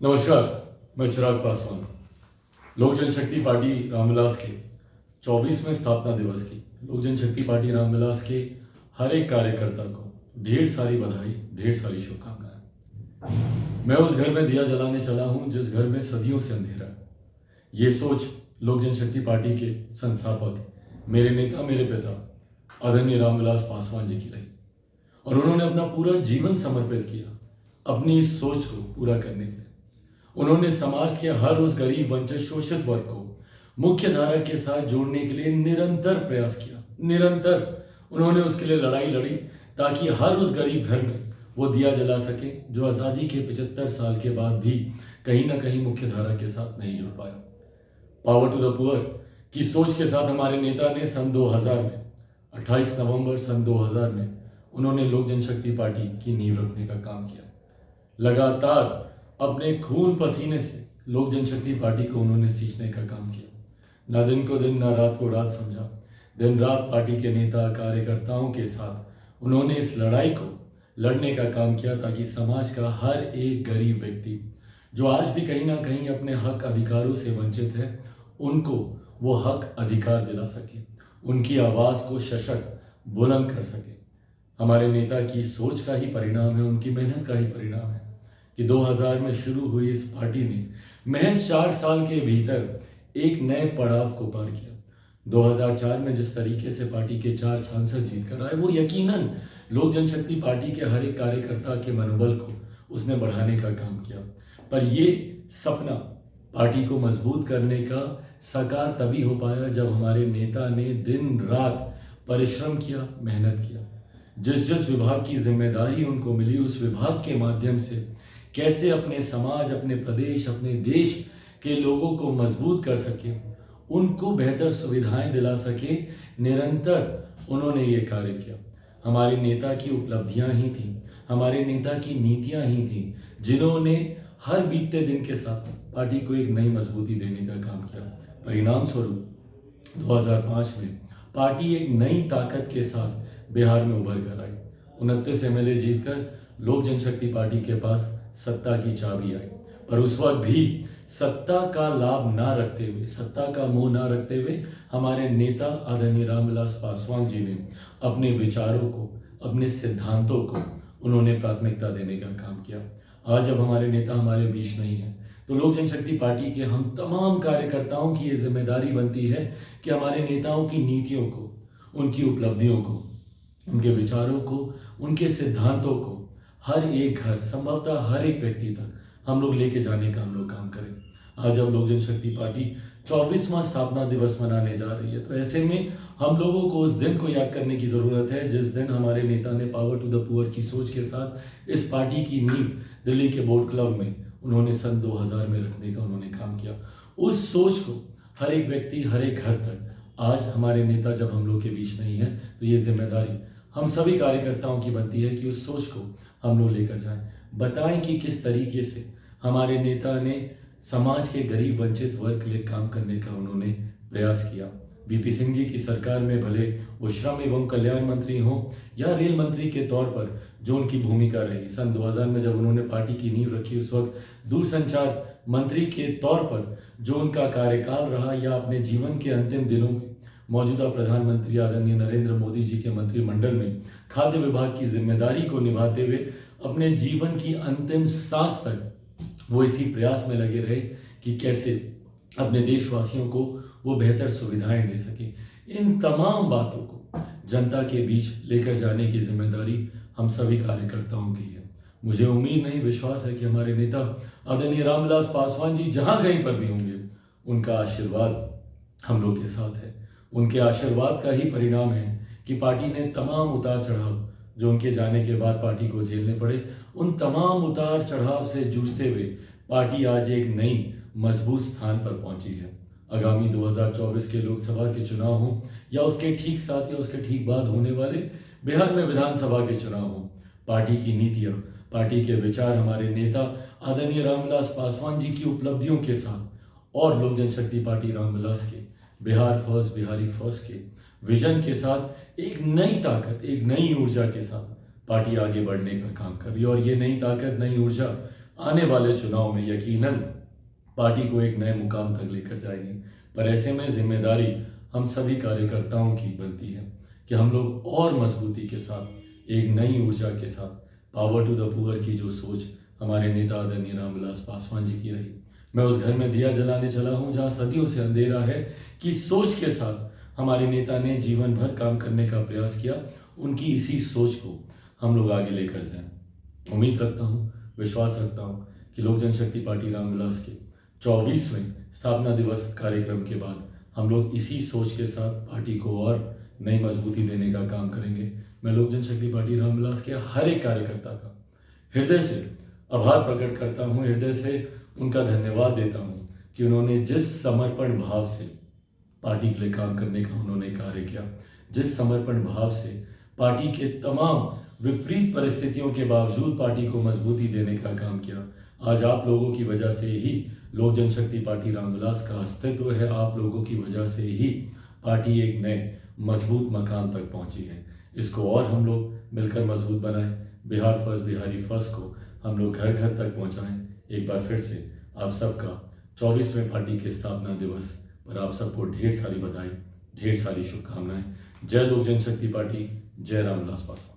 नमस्कार। मैं चिराग पासवान। लोक जनशक्ति पार्टी रामविलास के 24वें स्थापना दिवस की लोक जनशक्ति पार्टी रामविलास के हर एक कार्यकर्ता को ढेर सारी बधाई, ढेर सारी शुभकामनाएं। मैं उस घर में दिया जलाने चला हूं जिस घर में सदियों से अंधेरा है। ये सोच लोक जनशक्ति पार्टी के संस्थापक, मेरे नेता, मेरे पिता आदरणीय रामविलास पासवान जी की रही और उन्होंने अपना पूरा जीवन समर्पित किया अपनी इस सोच को पूरा करने के लिए। उन्होंने समाज के हर उस गरीब, वंचित, शोषित वर्ग को मुख्य धारा के साथ जोड़ने के लिए निरंतर प्रयास किया। निरंतर उन्होंने उसके लिए लड़ाई लड़ी ताकि हर उस गरीब घर में वो दिया जला सके जो आज़ादी के 75 साल के बाद भी कहीं ना कहीं मुख्य धारा के साथ नहीं जुड़ पाया। पावर टू द पुअर की सोच के साथ हमारे नेता ने सन 2000 में 28 नवंबर सन 2000 में उन्होंने लोक जनशक्ति पार्टी की नींव रखने का काम किया। लगातार अपने खून पसीने से लोक जनशक्ति पार्टी को उन्होंने सींचने का काम किया। ना दिन को दिन, ना रात को रात समझा। दिन रात पार्टी के नेता, कार्यकर्ताओं के साथ उन्होंने इस लड़ाई को लड़ने का काम किया ताकि समाज का हर एक गरीब व्यक्ति जो आज भी कहीं ना कहीं अपने हक अधिकारों से वंचित है, उनको वो हक अधिकार दिला सके, उनकी आवाज़ को सशक्त बुलंद कर सके। हमारे नेता की सोच का ही परिणाम है, उनकी मेहनत का ही परिणाम है कि 2000 में शुरू हुई इस पार्टी ने महज 4 साल के भीतर एक नए पड़ाव को पार किया। 2004 में जिस तरीके से पार्टी के 4 सांसद जीत कर आए, वो यकीनन लोक जनशक्ति पार्टी के हर एक कार्यकर्ता के मनोबल को उसने बढ़ाने का काम किया। पर ये सपना पार्टी को मजबूत करने का साकार तभी हो पाया जब हमारे नेता ने दिन रात परिश्रम किया, मेहनत किया। जिस जिस विभाग की जिम्मेदारी उनको मिली, उस विभाग के माध्यम से कैसे अपने समाज, अपने प्रदेश, अपने देश के लोगों को मजबूत कर सके, उनको बेहतर सुविधाएं दिला सके, निरंतर उन्होंने ये कार्य किया। हमारे नेता की उपलब्धियां ही थी, हमारे नेता की नीतियां ही थी जिन्होंने हर बीतते दिन के साथ पार्टी को एक नई मजबूती देने का काम किया। परिणाम स्वरूप 2005 में पार्टी एक नई ताकत के साथ बिहार में उभर कर आई। 29 एमएलए जीतकर लोक जनशक्ति पार्टी के पास सत्ता की चाबी आई। पर उस वक्त भी सत्ता का लाभ ना रखते हुए, सत्ता का मोह ना रखते हुए हमारे नेता आदरणीय रामविलास पासवान जी ने अपने विचारों को, अपने सिद्धांतों को उन्होंने प्राथमिकता देने का काम किया। आज जब हमारे नेता हमारे बीच नहीं है तो लोक जनशक्ति पार्टी के हम तमाम कार्यकर्ताओं की ये जिम्मेदारी बनती है कि हमारे नेताओं की नीतियों को, उनकी उपलब्धियों को, उनके विचारों को, उनके सिद्धांतों को हर एक घर, संभवतः हर एक व्यक्ति तक हम लोग लेके जाने का हम लोग काम करें। आज जब लोक जनशक्ति पार्टी 24वां स्थापना दिवस मनाने जा रही है तो ऐसे में हम लोगों को उस दिन को याद करने की ज़रूरत है जिस दिन हमारे नेता ने पावर टू द पुअर की सोच के साथ इस पार्टी की नींव दिल्ली के बोट क्लब में उन्होंने सन 2000 में रखने का उन्होंने काम किया। उस सोच को हर एक व्यक्ति, हर एक घर तक, आज हमारे नेता जब हम लोग के बीच नहीं है तो ये जिम्मेदारी हम सभी कार्यकर्ताओं की बनती है कि उस सोच को हम लोग लेकर जाएं, बताएं कि किस तरीके से हमारे नेता ने समाज के गरीब, वंचित वर्ग के लिए काम करने का उन्होंने प्रयास किया। वीपी सिंह जी की सरकार में भले वो श्रम एवं कल्याण मंत्री हों या रेल मंत्री के तौर पर जो उनकी भूमिका रही, सन 2000 में जब उन्होंने पार्टी की नींव रखी उस वक्त दूरसंचार मंत्री के तौर पर जो उनका कार्यकाल रहा, या अपने जीवन के अंतिम दिनों में मौजूदा प्रधानमंत्री आदरणीय नरेंद्र मोदी जी के मंत्रिमंडल में खाद्य विभाग की जिम्मेदारी को निभाते हुए अपने जीवन की अंतिम सांस तक वो इसी प्रयास में लगे रहे कि कैसे अपने देशवासियों को वो बेहतर सुविधाएं दे सके। इन तमाम बातों को जनता के बीच लेकर जाने की जिम्मेदारी हम सभी कार्यकर्ताओं की है। मुझे उम्मीद नहीं, विश्वास है कि हमारे नेता आदरणीय रामविलास पासवान जी जहां कहीं पर भी होंगे, उनका आशीर्वाद हम लोग के साथ है। उनके आशीर्वाद का ही परिणाम है कि पार्टी ने तमाम उतार चढ़ाव जो उनके जाने के बाद पार्टी को झेलने पड़े, उन तमाम उतार चढ़ाव से जूझते हुए पार्टी आज एक नई मजबूत स्थान पर पहुंची है। आगामी 2024 के लोकसभा के चुनाव हों या उसके ठीक साथ या उसके ठीक बाद होने वाले बिहार में विधानसभा के चुनाव हों, पार्टी की नीतियां, पार्टी के विचार, हमारे नेता आदरणीय रामविलास पासवान जी की उपलब्धियों के साथ और लोक जनशक्ति पार्टी रामविलास के बिहार फर्स्ट, बिहारी फर्स्ट के विजन के साथ एक नई ताकत, एक नई ऊर्जा के साथ पार्टी आगे बढ़ने का काम कर रही है। और ये नई ताकत, नई ऊर्जा आने वाले चुनाव में यकीनन पार्टी को एक नए मुकाम तक लेकर जाएंगे। पर ऐसे में जिम्मेदारी हम सभी कार्यकर्ताओं की बनती है कि हम लोग और मजबूती के साथ, एक नई ऊर्जा के साथ, पावर टू द पुअर की जो सोच हमारे नेता आदरणीय रामविलास पासवान जी की रही, मैं उस घर में दिया जलाने चला हूँ जहाँ सदियों से अंधेरा है, कि सोच के साथ हमारे नेता ने जीवन भर काम करने का प्रयास किया। उनकी इसी सोच को हम लोग आगे लेकर जाएं। उम्मीद रखता हूँ, विश्वास रखता हूँ कि लोक जनशक्ति पार्टी रामविलास के 24वें स्थापना दिवस कार्यक्रम के बाद हम लोग इसी सोच के साथ पार्टी को और नई मजबूती देने का काम करेंगे। मैं लोक जनशक्ति पार्टी रामविलास के हर एक कार्यकर्ता का हृदय से आभार प्रकट करता हूँ, हृदय से उनका धन्यवाद देता हूँ कि उन्होंने जिस समर्पण भाव से पार्टी के लिए काम करने का उन्होंने कार्य किया, जिस समर्पण भाव से पार्टी के तमाम विपरीत परिस्थितियों के बावजूद पार्टी को मजबूती देने का काम किया। आज आप लोगों की वजह से ही लोक जनशक्ति पार्टी रामविलास का अस्तित्व है। आप लोगों की वजह से ही पार्टी एक नए मजबूत मकाम तक पहुंची है। इसको और हम लोग मिलकर मजबूत बनाएं। बिहार फर्स्ट, बिहारी फर्स्ट को हम लोग घर घर तक पहुंचाएं। एक बार फिर से आप सबका 24वें पार्टी के स्थापना दिवस पर आप सबको ढेर सारी बधाई, ढेर सारी शुभकामनाएं। जय लोक जनशक्ति पार्टी, जय रामविलास पासवान।